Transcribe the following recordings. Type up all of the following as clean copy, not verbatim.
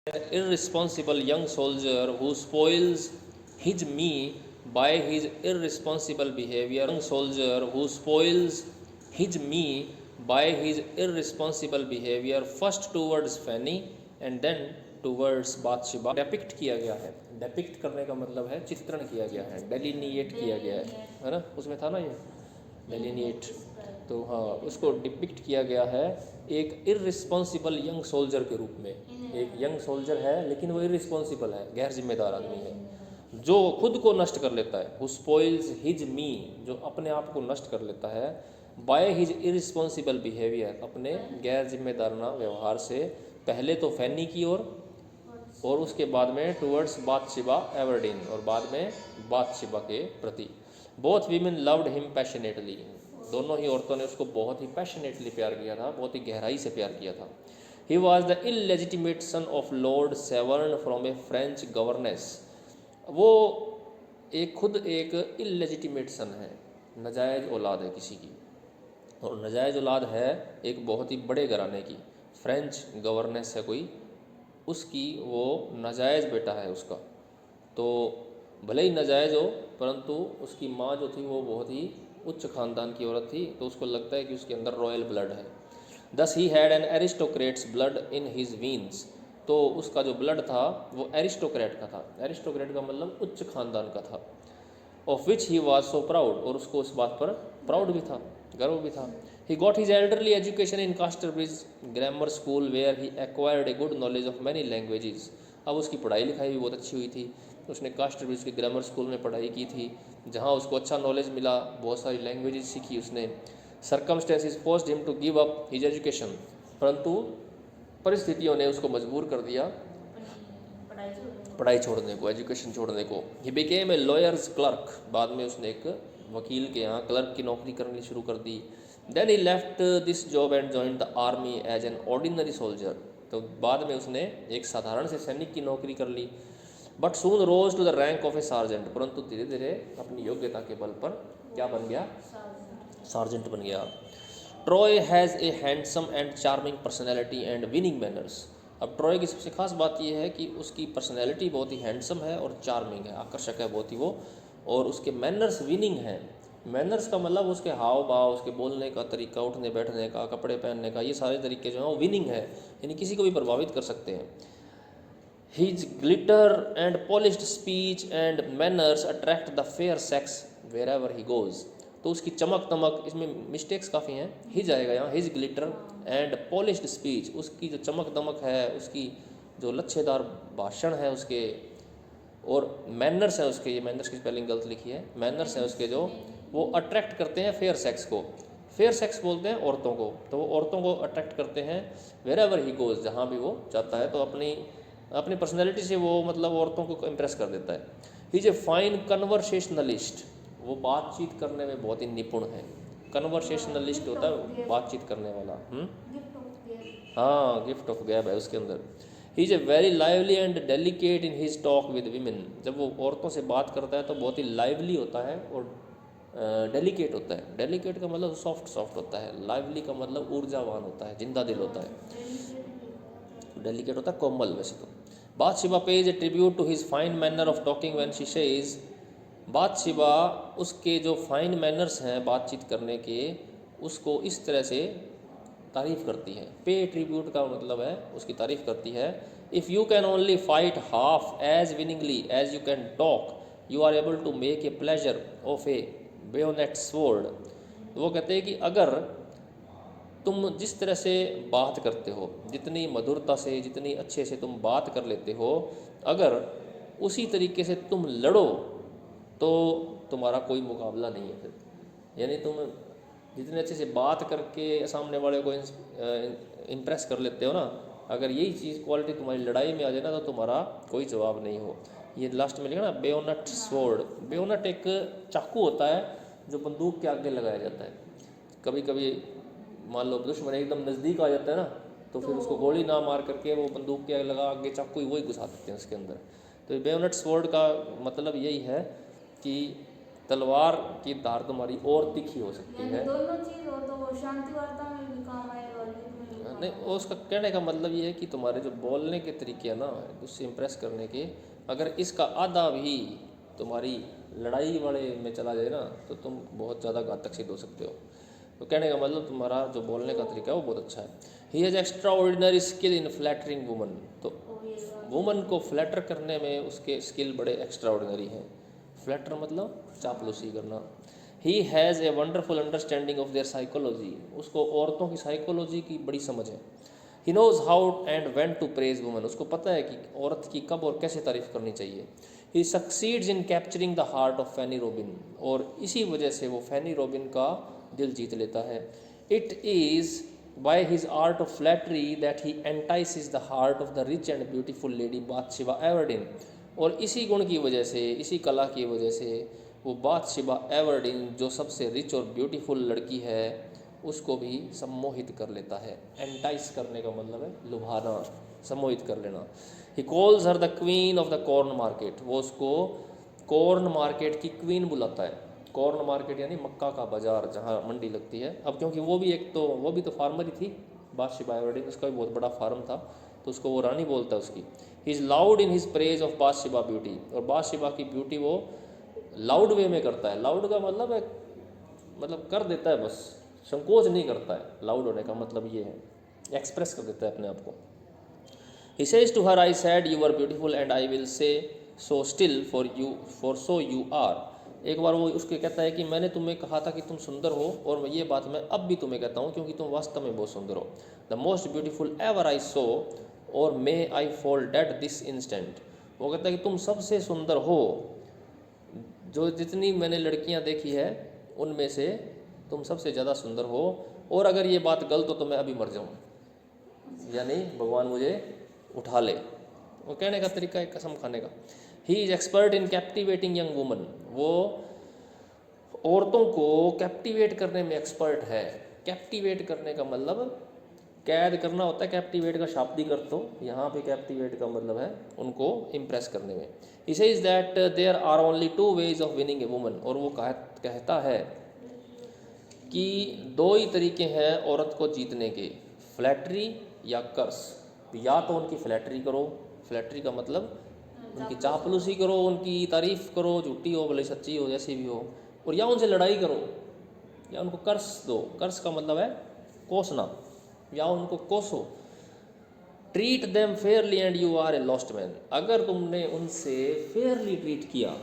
irresponsible young soldier who spoils his me by his irresponsible behavior. Young soldier who spoils his me by his irresponsible behavior first towards Fanny and then towards Bathsheba. Depict किया गया है, depict करने का मतलब है चित्रण किया गया है, डेलिनिएट किया गया है ना, उसमें था ना ये डेलिनिएट, तो हाँ उसको डिपिक्ट किया गया है एक इररिस्पॉन्सिबल यंग सोल्जर के रूप में। एक यंग सोल्जर है लेकिन वो इररिस्पॉन्सिबल है, गैर जिम्मेदार आदमी है, जो खुद को नष्ट कर लेता है। हु स्पॉइल्स हिज मी, जो अपने आप को नष्ट कर लेता है, बाय हिज इररिस्पॉन्सिबल बिहेवियर, अपने गैर जिम्मेदाराना व्यवहार से, पहले तो फैनी की ओर और उसके बाद में टुवर्ड्स बाथशिबा एवर्डीन, और बाद में बाथशिबा के प्रति। Both women loved him passionately, दोनों ही औरतों ने उसको बहुत ही पैशनेटली प्यार किया था, बहुत ही गहराई से प्यार किया था। He was the illegitimate son of Lord Severn from A French governance, वो खुद एक इलेजिटिमेट सन है, नाजायज़ औलाद है किसी की, और नाजायज़ औलाद है एक बहुत ही बड़े घराने की, फ्रेंच गवर्नेस है कोई, उसकी वो नाजायज़ बेटा है उसका। तो भले ही नाजायज़ हो परंतु उसकी माँ जो थी वो बहुत ही उच्च ख़ानदान की औरत थी, तो उसको लगता है कि उसके अंदर रॉयल ब्लड है। Thus he had an aristocrat's blood in his veins, तो उसका जो ब्लड था वो एरिस्टोक्रेट का था, एरिस्टोक्रेट का मतलब उच्च ख़ानदान का था। Of which he was so proud, और उसको उस बात पर प्राउड भी था, गर्व भी था। He got his elderly education in Casterbridge grammar school where he acquired a good knowledge of many languages, अब उसकी पढ़ाई लिखाई भी बहुत अच्छी हुई थी, उसने कास्टरब्रिज के ग्रामर स्कूल में पढ़ाई की थी, जहाँ उसको अच्छा नॉलेज मिला, बहुत सारी लैंग्वेजेस सीखी उसने। Circumstances forced him to give up his education, परंतु परिस्थितियों ने उसको मजबूर कर दिया पढ़ाई छोड़ने को, एजुकेशन छोड़ने को। He became a lawyers clerk, बाद में उसने एक वकील के यहाँ क्लर्क की नौकरी करनी शुरू कर दी। Then he left this job and joined the army as an ordinary soldier, तो बाद में उसने एक साधारण से सैनिक की नौकरी कर ली। But soon rose to the rank of a sergeant, परंतु धीरे धीरे अपनी योग्यता के बल पर क्या बन गया, सार्जेंट बन गया। Troy has a handsome and charming personality and winning manners, अब ट्रॉय की सबसे खास बात यह है कि उसकी पर्सनैलिटी बहुत ही हैंडसम है और चार्मिंग है, आकर्षक है बहुत ही वो, और उसके मैनर्स विनिंग हैं। मैनर्स का मतलब उसके हाव भाव, उसके बोलने का तरीका, उठने बैठने का, कपड़े पहनने का, ये सारे तरीके जो हैं वो विनिंग है, यानी किसी को भी प्रभावित कर सकते हैं। His glitter and polished speech and manners attract the fair sex wherever he goes, तो उसकी चमक दमक, इसमें मिस्टेक्स काफ़ी हैं, हिज आएगा यहाँ, his glitter and polished speech, उसकी जो चमक दमक है, उसकी जो लच्छेदार भाषण है उसके, और मैनर्स है उसके, ये मैनर्स की स्पेलिंग गलत लिखी है, मैनर्स हैं उसके जो वो अट्रैक्ट करते हैं फेयर सेक्स को। फेयर सेक्स बोलते हैं औरतों को, तो वो औरतों को अट्रैक्ट करते हैं वेर एवर ही गोज़, जहाँ भी वो जाता है, तो अपनी पर्सनैलिटी से वो मतलब औरतों को इम्प्रेस कर देता है। ही इज ए फाइन कन्वर्सेशनलिस्ट, वो बातचीत करने में बहुत ही निपुण है। कन्वर्सेशनलिस्ट होता है बातचीत करने वाला, हाँ गिफ्ट ऑफ गैब है उसके अंदर। He is a very lively and delicate in his talk with women, जब वो औरतों से बात करता है तो बहुत ही लाइवली होता है और डेलिकेट होता है। डेलिकेट का मतलब सॉफ्ट होता है, लाइवली का मतलब ऊर्जावान होता है, जिंदा दिल होता है, डेलिकेट होता है कोमल वैसे तो। Bathsheba pays a tribute to his fine manner of talking when she says, Bathsheba उसके जो फाइन मैनर्स हैं बातचीत करने के, उसको इस तरह से तारीफ़ करती है। पे ट्रिब्यूट का मतलब है उसकी तारीफ़ करती है। If you can only fight half as winningly as you can talk, you are able to make a pleasure of a bayonet sword, वो कहते हैं कि अगर तुम जिस तरह से बात करते हो, जितनी मधुरता से, जितनी अच्छे से तुम बात कर लेते हो, अगर उसी तरीके से तुम लड़ो तो तुम्हारा कोई मुकाबला नहीं है फिर, यानी तुम जितने अच्छे से बात करके सामने वाले को इम्प्रेस कर लेते हो ना, अगर यही चीज़ क्वालिटी तुम्हारी लड़ाई में आ जाए ना तो तुम्हारा कोई जवाब नहीं हो। ये लास्ट में लिखा ना बेयोनेट स्वॉर्ड, बेयोनेट एक चाकू होता है जो बंदूक के आगे लगाया जाता है। कभी कभी मान लो दुश्मन एकदम नज़दीक आ जाता है ना, तो फिर उसको गोली ना मार करके वो बंदूक के लगा आगे चाकू ही वही घुसा देते हैं उसके अंदर। तो बेयोनेट स्वॉर्ड का मतलब यही है कि तलवार की धार तुम्हारी और तीखी हो सकती है, दोनों चीज़ हो तो वो शांति वार्ता में भी काम आएगा, नहीं, वो उसका कहने का मतलब ये है कि तुम्हारे जो बोलने के तरीके हैं ना उससे इम्प्रेस करने के, अगर इसका आधा भी तुम्हारी लड़ाई वाले में चला जाए ना तो तुम बहुत ज़्यादा घातक सिद्ध हो सकते हो। तो कहने का मतलब तुम्हारा जो बोलने का तरीका है वो बहुत अच्छा है। He has extraordinary skill in flattering woman, तो वुमन को फ्लैटर करने में उसके स्किल बड़े एक्स्ट्रा ऑर्डिनरी हैं। फ्लैटर मतलब चापलूसी करना। He has a wonderful understanding of their psychology, उसको औरतों की साइकोलॉजी की बड़ी समझ है। He knows how and when to praise woman, उसको पता है कि औरत की कब और कैसे तारीफ़ करनी चाहिए। He succeeds in capturing the heart of Fanny Robin, और इसी वजह से वो फैनी रोबिन का दिल जीत लेता है। It is by his art of flattery that he entices the heart of the rich and beautiful lady Bathsheba Everdene, और इसी गुण की वजह से, इसी कला की वजह से वो बाथशिबा एवर्डिन जो सबसे रिच और ब्यूटीफुल लड़की है उसको भी सम्मोहित कर लेता है। एंटाइस करने का मतलब है लुभाना, सम्मोहित कर लेना। He calls her the queen of the corn market, वो उसको कॉर्न मार्केट की क्वीन बुलाता है। कॉर्न मार्केट यानी मक्का का बाज़ार जहाँ मंडी लगती है। अब क्योंकि वो भी तो फार्मर ही थी, बादशिबा एवर्डिन, उसका भी बहुत बड़ा फार्म था, तो उसको वो रानी बोलता है उसकी। He is loud in his praise of Bathsheba beauty, और बादशिबा की ब्यूटी वो लाउड वे में करता है। लाउड का मतलब है मतलब कर देता है, बस संकोच नहीं करता है। लाउड होने का मतलब ये है, एक्सप्रेस कर देता है अपने आप को। He says to her, I said you are beautiful and I will say so still for so you are. एक बार वो उसके कहता है कि मैंने तुम्हें कहा था कि तुम सुंदर हो, और ये बात मैं अब भी तुम्हें कहता हूँ क्योंकि तुम वास्तव में बहुत सुंदर हो। The most beautiful ever I saw, और may I fall dead this instant. वो कहता है कि तुम सबसे सुंदर हो, जो जितनी मैंने लड़कियां देखी है उनमें से तुम सबसे ज़्यादा सुंदर हो, और अगर ये बात गलत हो तो मैं अभी मर जाऊँ, यानी भगवान मुझे उठा ले। वो कहने का तरीका है कसम खाने का। He is expert in captivating young woman, वो औरतों को कैप्टिवेट करने में एक्सपर्ट है। कैप्टिवेट करने का मतलब कैद करना होता है, कैप्टिवेट का शाब्दिक अर्थ, तो यहाँ पे कैप्टिवेट का मतलब है उनको इम्प्रेस करने में। He says that there are only 2 ways of winning a woman, और वो कहता है कि 2 ही तरीके हैं औरत को जीतने के, फ्लैटरी या कर्स। या तो उनकी फ्लैटरी करो, फ्लैटरी का मतलब उनकी चापलूसी करो, उनकी तारीफ़ करो, झूठी हो भले सच्ची हो जैसी भी हो, और या उनसे लड़ाई करो, या उनको कर्स दो। कर्स का मतलब है कोसना, या उनको कोसो। Treat them fairly and you are a lost man, अगर तुमने उनसे फेयरली ट्रीट किया,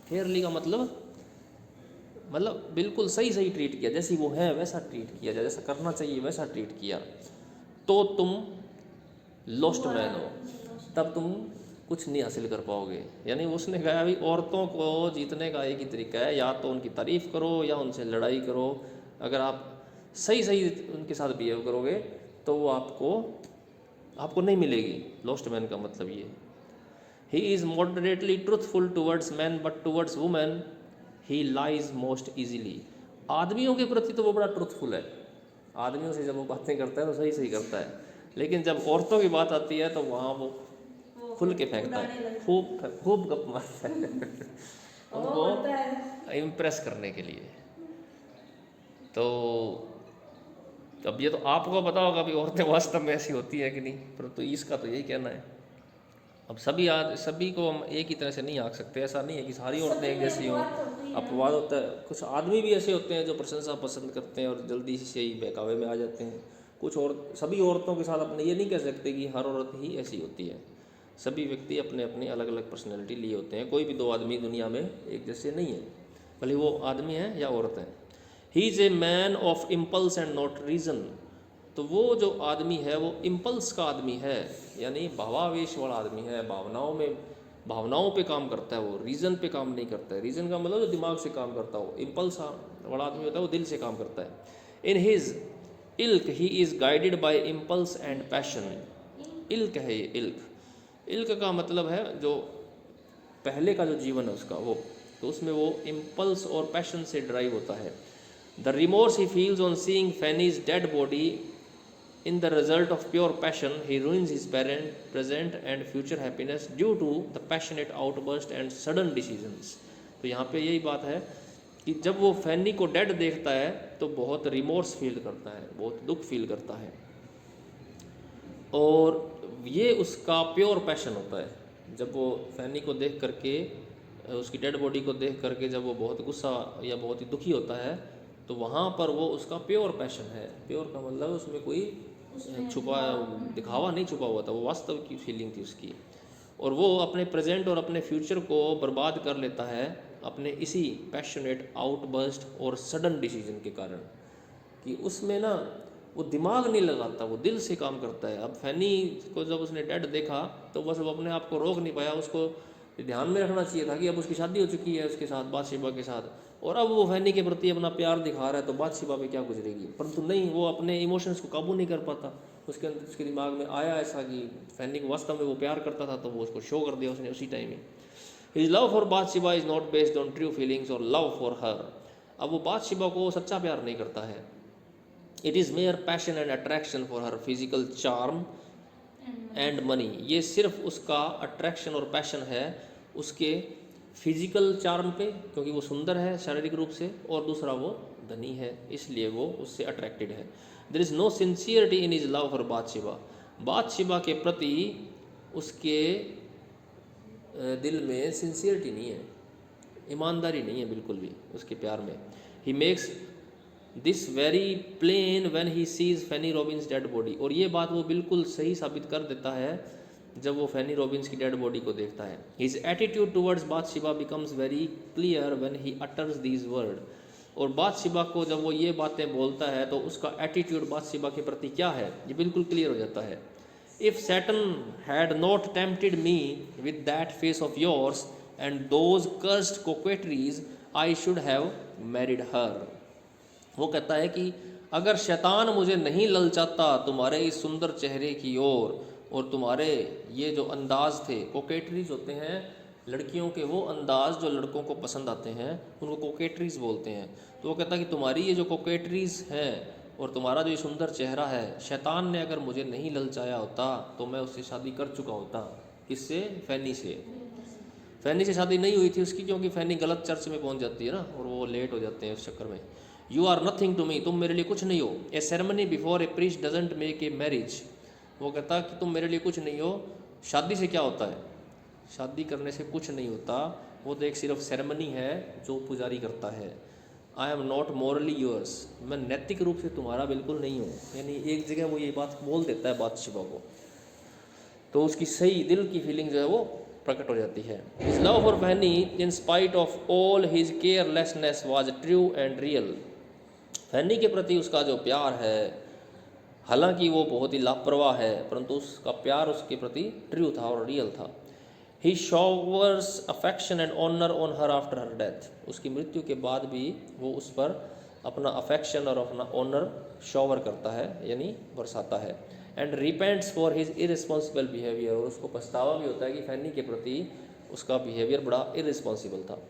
फेयरली का मतलब बिल्कुल सही सही ट्रीट किया, जैसी वो है वैसा ट्रीट किया, जैसा करना चाहिए वैसा ट्रीट किया, तो तुम लॉस्ट मैन हो, तब तुम कुछ नहीं हासिल कर पाओगे। यानी उसने कहा अभी औरतों को जीतने का एक ही तरीका है, या तो उनकी तारीफ़ करो या उनसे लड़ाई करो। अगर आप सही सही उनके साथ बिहेव करोगे तो वो आपको नहीं मिलेगी। लॉस्ट मैन का मतलब ये। He is moderately truthful towards man but towards women he lies most easily, आदमियों के प्रति तो वो बड़ा ट्रूथफुल है, आदमियों से जब वो बातें करता है तो सही सही करता है, लेकिन जब औरतों की बात आती है तो वहाँ वो खुल के फेंकता है, खूब गप मारता है उनको इम्प्रेस करने के लिए। तो अब ये तो आपको पता होगा भी औरतें वास्तव में ऐसी होती है कि नहीं, परंतु इसका तो यही कहना है। अब सभी को हम एक ही तरह से नहीं आंक सकते, ऐसा नहीं है कि सारी औरतें एक जैसी हों, अपवाद होता है। कुछ आदमी भी ऐसे होते हैं जो प्रशंसा पसंद करते हैं और जल्दी से ही बहकावे में आ जाते हैं। कुछ और सभी औरतों के साथ अपने ये नहीं कह सकते कि हर औरत ही ऐसी होती है। सभी व्यक्ति अपने अपने अलग अलग पर्सनैलिटी लिए होते हैं, कोई भी 2 आदमी दुनिया में एक जैसे नहीं है, भले वो आदमी है या औरत है। He is a man of impulse and not reason, तो वो जो आदमी है वो इम्पल्स का आदमी है, यानी भावावेश वाला आदमी है, भावनाओं पे काम करता है, वो रीज़न पे काम नहीं करता है। रीज़न का मतलब जो दिमाग से काम करता हो, इम्पल्स वाला आदमी होता है वो दिल से काम करता है। In his ilk he is guided by impulse and passion, ilk है ये, इल्क का मतलब है जो पहले का जो जीवन है उसका, वो तो उसमें वो इम्पल्स और पैशन से ड्राइव होता है। The remorse he feels on seeing Fanny's dead body in the result of pure passion he ruins his present and future happiness due to the passionate outburst and sudden decisions। तो यहाँ पे यही बात है कि जब वो फैनी को डेड देखता है तो बहुत रिमोर्स फील करता है, बहुत दुख फील करता है। और ये उसका प्योर पैशन होता है। जब वो फैनी को देख करके, उसकी डेड बॉडी को देख करके जब वो बहुत गुस्सा या बहुत ही दुखी होता है, तो वहाँ पर वो उसका प्योर पैशन है। प्योर का मतलब उसमें कोई छुपा दिखावा नहीं छुपा हुआ था, वो वास्तव की फीलिंग थी उसकी। और वो अपने प्रेजेंट और अपने फ्यूचर को बर्बाद कर लेता है अपने इसी पैशनेट आउटबर्स्ट और सडन डिसीजन के कारण, कि उसमें ना वो दिमाग नहीं लगाता, वो दिल से काम करता है। अब फैनी को जब उसने डेड देखा तो बस वो अपने आप को रोक नहीं पाया, उसको ध्यान में रखना चाहिए था कि अब उसकी शादी हो चुकी है उसके साथ, बादशिबा के साथ, और अब वो फैनी के प्रति अपना प्यार दिखा रहा है, तो बादशिबा पे क्या गुजरेगी। परंतु नहीं, वो अपने इमोशंस को काबू नहीं कर पाता। उसके अंदर उसके दिमाग में आया ऐसा कि फैनी को वास्तव में वो प्यार करता था, तो वो उसको शो कर दिया उसने उसी टाइम में। His love for Bathsheba is not based on true feelings और लव फॉर हर। अब वो बादशिबा को सच्चा प्यार नहीं करता है, it is mere passion and attraction for her physical charm and money. ये सिर्फ उसका अट्रैक्शन और पैशन है उसके फिजिकल चार्म पे, क्योंकि वो सुंदर है शारीरिक रूप से, और दूसरा वो धनी है, इसलिए वो उससे अट्रैक्टेड है। There is no sincerity in his love for Bathsheba. Bathsheba के प्रति उसके दिल में सिंसियरिटी नहीं है, ईमानदारी नहीं है बिल्कुल भी उसके प्यार में। He makes this very plain when he sees Fanny Robin's dead body. और ये बात वो बिल्कुल सही साबित कर देता है जब वो फैनी रॉबिन्स की डेड बॉडी को देखता है। His attitude towards Bathsheba becomes very clear when he utters these word. और बादशिबा को जब वो ये बातें बोलता है तो उसका एटीट्यूड बादशिबा के प्रति क्या है ये बिल्कुल क्लियर हो जाता है। If Satan had not tempted me with that face of yours and those cursed coquetries I should have married her. वो कहता है कि अगर शैतान मुझे नहीं ललचाता तुम्हारे इस सुंदर चेहरे की ओर, और तुम्हारे ये जो अंदाज थे, कोकेटरीज होते हैं लड़कियों के वो अंदाज जो लड़कों को पसंद आते हैं, उनको कोकेटरीज बोलते हैं। तो वो कहता है कि तुम्हारी ये जो कोकेटरीज हैं और तुम्हारा जो ये सुंदर चेहरा है, शैतान ने अगर मुझे नहीं ललचाया होता तो मैं उससे शादी कर चुका होता। किससे? फैनी से। फैनी से शादी नहीं हुई थी उसकी, क्योंकि फैनी गलत चर्च में पहुंच जाती है ना, और वो लेट हो जाते हैं उस चक्कर में। You are nothing to me, तुम मेरे लिए कुछ नहीं हो। A ceremony before a priest doesn't make a marriage. वो कहता कि तुम मेरे लिए कुछ नहीं हो। शादी से क्या होता है? शादी करने से कुछ नहीं होता, वो तो एक सिर्फ सेरेमनी है जो पुजारी करता है। I am not morally yours, मैं नैतिक रूप से तुम्हारा बिल्कुल नहीं हूँ। यानी एक जगह वो ये बात बोल देता है बादशिबा को, तो उसकी सही दिल की फीलिंग जो है वो प्रकट हो जाती है। His love for Fanny in spite of all his carelessness was true and real. Fanny के प्रति उसका जो प्यार है, हालांकि वो बहुत ही लापरवाह है, परंतु उसका प्यार उसके प्रति ट्रू था और रियल था। He showers affection and honour on her after her death. उसकी मृत्यु के बाद भी वो उस पर अपना अफेक्शन और अपना ऑनर शॉवर करता है, यानी बरसाता है। And repents for his irresponsible behaviour. और उसको पछतावा भी होता है कि फैनी के प्रति उसका बिहेवियर बड़ा इररिस्पॉन्सिबल था।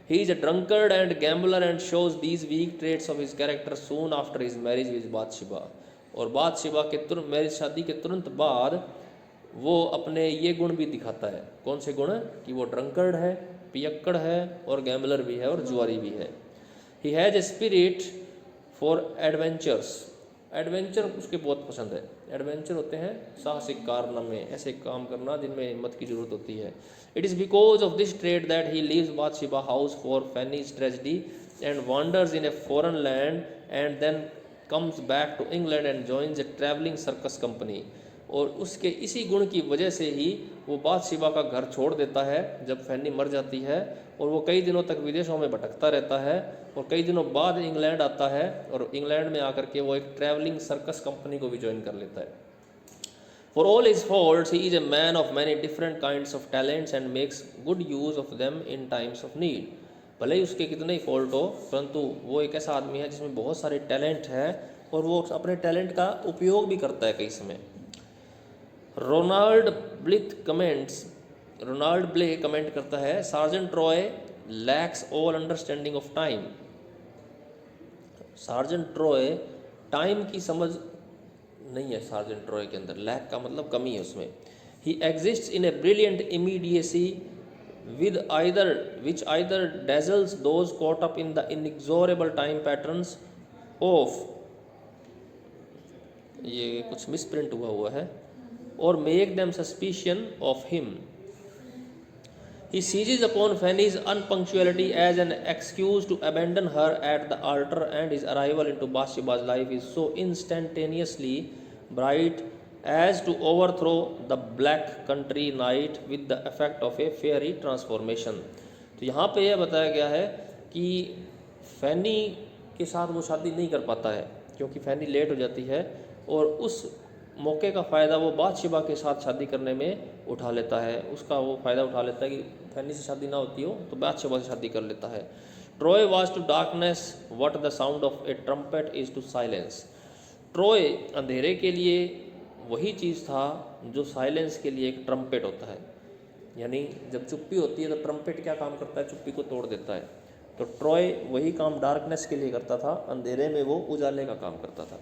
He is a drunkard and gambler and shows these weak traits of his character soon after his marriage with Bathsheba। और बादशिबा के तुरंत मैरिज शादी के तुरंत बाद वो अपने ये गुण भी दिखाता है। कौन से गुण? कि वो ड्रंकर्ड है, पियक्कड़ है, और गैम्बलर भी है, और जुआरी भी है। He has a spirit for adventures। Adventure उसके बहुत पसंद है। एडवेंचर होते हैं साहसिक कारनामे, ऐसे काम करना जिनमें हिम्मत की जरूरत होती है। It is because of this trait that he leaves Bathsheba house for Fanny's tragedy and wanders in a foreign land and then comes back to England and joins a travelling circus company. और उसके इसी गुण की वजह से ही वो बादशिबा का घर छोड़ देता है जब फैनी मर जाती है, और वो कई दिनों तक विदेशों में भटकता रहता है, और कई दिनों बाद इंग्लैंड आता है, और इंग्लैंड में आकर के वो एक ट्रैवलिंग सर्कस कंपनी को भी ज्वाइन कर लेता है। For all his faults he is a man of many different kinds of talents and makes good use of them in times of need. भले ही उसके कितने ही फॉल्ट हो, परंतु वो एक ऐसा आदमी है जिसमें बहुत सारे टैलेंट है, और वो अपने टैलेंट का उपयोग भी करता है कई समय। रोनाल्ड ब्ले कमेंट करता है, sergeant Roy lakhs all understanding of time. Sergeant Roy time की समझ नहीं है सार्जेंट रॉय के अंदर। लैक का मतलब कमी है उसमें। He exists in a brilliant immediacy with which either dazzles those caught up in the inexorable time patterns of, ये कुछ मिसप्रिंट हुआ है, or make them suspicion of him. He seizes upon Fanny's unpunctuality as an excuse to abandon her at the altar, and his arrival into Bathsheba's life is so instantaneously bright as to overthrow the black country night with the effect of a fairy transformation. तो यहाँ पे यह बताया गया है कि फैनी के साथ वो शादी नहीं कर पाता है क्योंकि फैनी लेट हो जाती है, और उस मौके का फ़ायदा वो बादशिबा के साथ शादी करने में उठा लेता है। उसका वो फ़ायदा उठा लेता है कि फैनी से शादी ना होती हो तो बादशिबा से शादी कर लेता है। Troy was to darkness what the sound of a trumpet is to silence. Troy अंधेरे के लिए वही चीज़ था जो साइलेंस के लिए एक ट्रम्पेट होता है, यानी जब चुप्पी होती है तो ट्रम्पेट क्या काम करता है, चुप्पी को तोड़ देता है। तो ट्रॉय वही काम डार्कनेस के लिए करता था, अंधेरे में वो उजाले का काम करता था।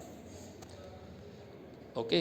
ओके।